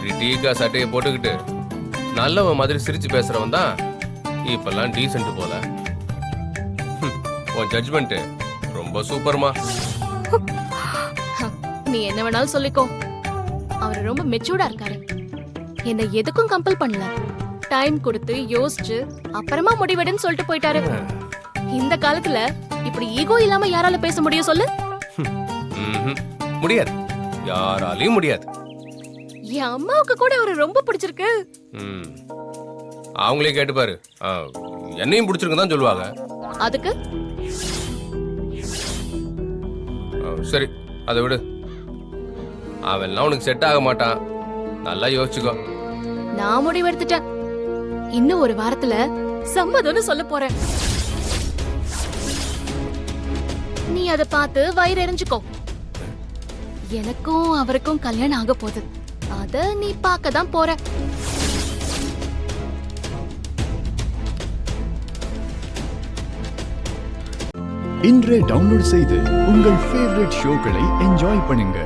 இப்படி டீக்கா சட்டையை போட்டுக்கிட்டு நல்லவன் மாதிரி சிரிச்சு பேசுறவன் தான் இப்பெல்லாம் டீசென்ட் போல. உன் ஜட்ஜ்மெண்ட் ரொம்ப சூப்பர்மா. நீ என்ன வேணாலும் சொல்லிக்கோ, அவர் ரொம்ப மெச்சூர்டா இருக்காரு. என்ன எதுக்கும் கம்பல் பண்ணல, டைம் கொடுத்து யோசிச்சு அப்புறமா முடிவெடுன்னு சொல்லிட்டு போயிட்டாரு. இந்த காலத்துல இப்படி ஈகோ இல்லாம யாரால பேச முடியும் சொல்லு? முடியாது, யாராலையும் முடியாது. என் அம்மாவுக்கு கூட அவரை ரொம்ப பிடிச்சிருக்கு. அவங்களே கேட்டு பாரு, என்னையும் பிடிச்சிருக்கு தான் சொல்லுவாங்க. அதுக்கு சரி, அதை விடு. அவன்லாம் உனக்கு செட் ஆக மாட்டான், நல்லா யோசிச்சுக்கோ. நான் முடிவெடுத்துட்டேன், இன்னும் ஒரு வாரத்துல சம்மதம்னு சொல்ல போறேன். நீ அதை பார்த்து வயிறு எரிஞ்சுக்கோ. எனக்கும் அவருக்கும் கல்யாணம் ஆக போகுது, அத நீ பார்க்க தான் போற. இன்றே டவுன்லோட் செய்து உங்கள் ஃபேவரட் ஷோக்களை என்ஜாய் பண்ணுங்க.